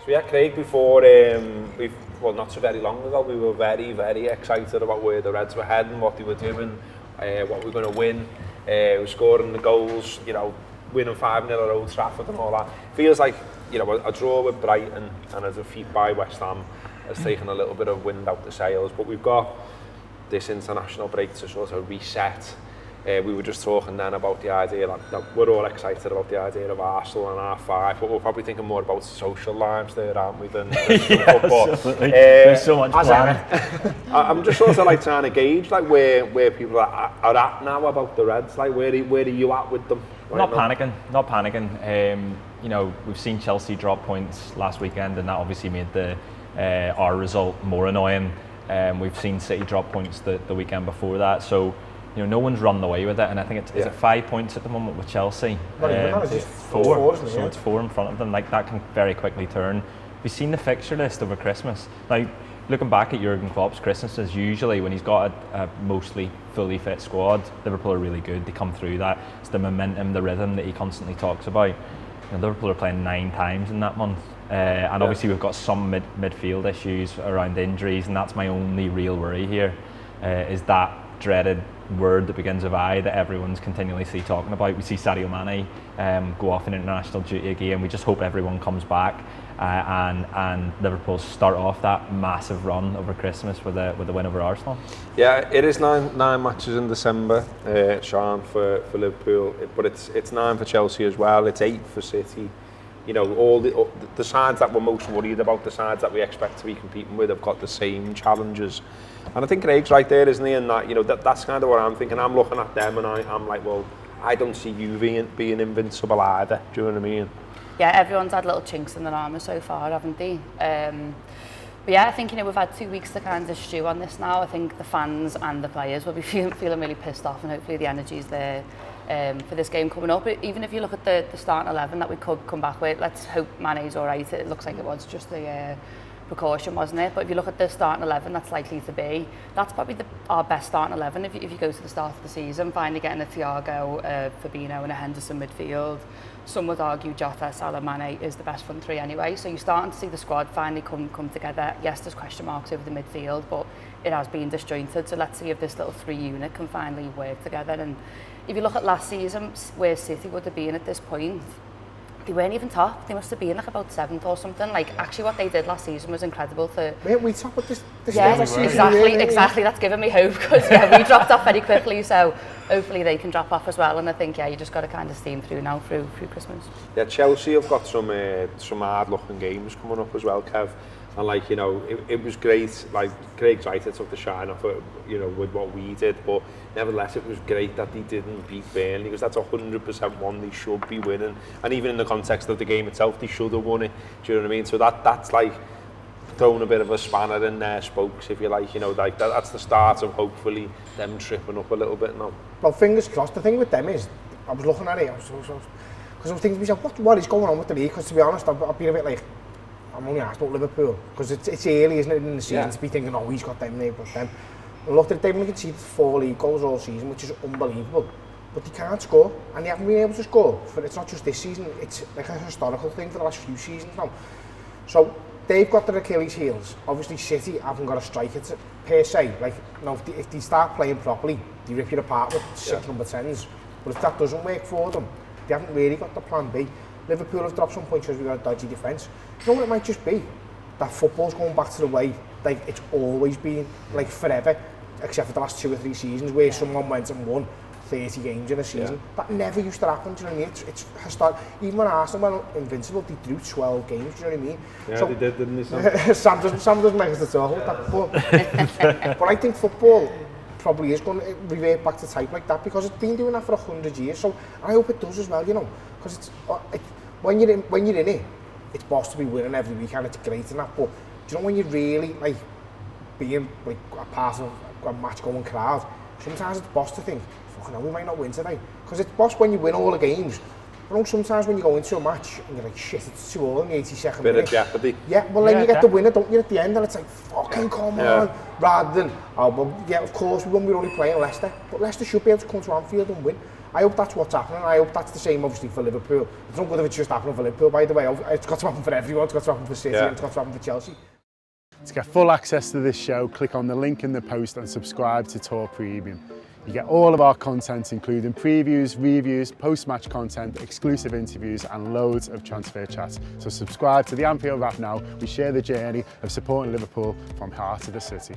So yeah, Craig, before well, not so very long ago, we were very, very excited about where the Reds were heading, what they were doing, what we were going to win. We were scoring the goals, you know, winning 5-0 at Old Trafford and all that. Feels like, you know, a draw with Brighton and a defeat by West Ham has taken a little bit of wind out the sails, but we've got this international break to sort of reset. We were just talking then about the idea that we're all excited about the idea of Arsenal and R5, but we're probably thinking more about social lives there, aren't we, than football. Absolutely. There's so much planning. I'm just sort of like trying to gauge like where people are at now about the Reds. Like where are you at with them? Not panicking. You know, we've seen Chelsea drop points last weekend, and that obviously made our result more annoying. We've seen City drop points the weekend before that, so you know, no one's run away with it, and I think is it 5 points at the moment with Chelsea? It's four, so it's 4 in front of them. Like that can very quickly turn. We've seen the fixture list over Christmas. Like looking back at Jurgen Klopp's Christmases, usually when he's got a mostly fully fit squad, Liverpool are really good. They come through that. It's the momentum, the rhythm that he constantly talks about. You know, Liverpool are playing 9 times in that month, and obviously we've got some midfield issues around injuries, and that's my only real worry here. Is that dreaded word that begins with I that everyone's continually talking about. We see Sadio Mane go off in international duty again. We just hope everyone comes back and Liverpool start off that massive run over Christmas with a win over Arsenal. Yeah, it is nine matches in December, Sian, for Liverpool, but it's 9 for Chelsea as well. It's 8 for City. You know, all the sides that we're most worried about, the sides that we expect to be competing with, have got the same challenges. And I think Craig's right there, isn't he? And that, you know, that's kind of what I'm thinking. I'm looking at them and I'm like, well, I don't see you being invincible either. Do you know what I mean? Yeah, everyone's had little chinks in their armour so far, haven't they? But yeah, I think, you know, we've had 2 weeks to kind of stew on this now. I think the fans and the players will be feeling really pissed off, and hopefully the energy's there for this game coming up. But even if you look at the starting 11 that we could come back with, let's hope Mane's all right. It looks like it was just a precaution, wasn't it? But if you look at the starting 11 that's likely to be, that's probably our best starting 11 if you go to the start of the season, finally getting a Thiago, Fabinho and a Henderson midfield. Some would argue Jota, Salah, Mane is the best front three anyway, so you're starting to see the squad finally come together. Yes, there's question marks over the midfield, but it has been disjointed, so let's see if this little 3 unit can finally work together. And if you look at last season, where City would have been at this point, they weren't even top. They must have been like about 7th or something. Like, actually what they did last season was incredible. Weren't we top at this yeah, exactly. That's given me hope, because we dropped off very quickly, so hopefully they can drop off as well. And I think, you just got to kind of steam through now through Christmas. Yeah, Chelsea have got some hard-looking games coming up as well, Kev. And like, you know, it was great. Like, Craig's right, it took the shine off it, you know, with what we did. But nevertheless, it was great that they didn't beat Burnley, because that's 100% one they should be winning. And even in the context of the game itself, they should have won it. Do you know what I mean? So that's like throwing a bit of a spanner in their spokes, if you like. You know, like that's the start of hopefully them tripping up a little bit now. Well, fingers crossed. The thing with them is, I was looking at it, because I was thinking to myself, what is going on with the league? Because to be honest, I've been a bit like, I'm only asked about Liverpool, because it's early, isn't it, in the season to be thinking, oh, he's got them, they've got them. And looked at it, they've only conceded 4 league goals all season, which is unbelievable. But they can't score, and they haven't been able to score. It's not just this season, it's like a historical thing for the last few seasons now. So they've got their Achilles heels. Obviously City haven't got a striker per se. Like, you know, if they start playing properly, they rip you apart with 6 number 10s. But if that doesn't work for them, they haven't really got the plan B. Liverpool have dropped some points because we've got a dodgy defence. You know what it might just be? That football's going back to the way like it's always been, like forever, except for the last 2 or 3 seasons where someone went and won 30 games in a season. That never used to happen, do you know what I mean? It's historic. Even when Arsenal went invincible, they drew 12 games, do you know what I mean? Yeah, so, they did, didn't they, Sam doesn't make us to talk about that, but I think football probably is going to revert back to type like that, because it's been doing that for 100 years, so I hope it does as well, you know, because it's when you're in it, it's boss to be winning every week and it's great and that, but do you know when you're really like being like a part of a match going crowd, sometimes it's boss to think, fucking hell, we might not win today, because it's boss when you win all the games. You know, sometimes when you go into a match and you're like, shit, it's 2-2 in the 82nd minute. Bit of jeopardy. Yeah, well then you get the winner, don't you, at the end, and it's like, fucking come on. Rather than, oh, well, yeah, of course, we're only playing Leicester, but Leicester should be able to come to Anfield and win. I hope that's what's happening. I hope that's the same, obviously, for Liverpool. It's not good if it's just happening for Liverpool, by the way. It's got to happen for everyone. It's got to happen for City, and it's got to happen for Chelsea. To get full access to this show, click on the link in the post and subscribe to Talk Premium. You get all of our content, including previews, reviews, post-match content, exclusive interviews and loads of transfer chats. So subscribe to the Anfield Wrap now. We share the journey of supporting Liverpool from heart to the city.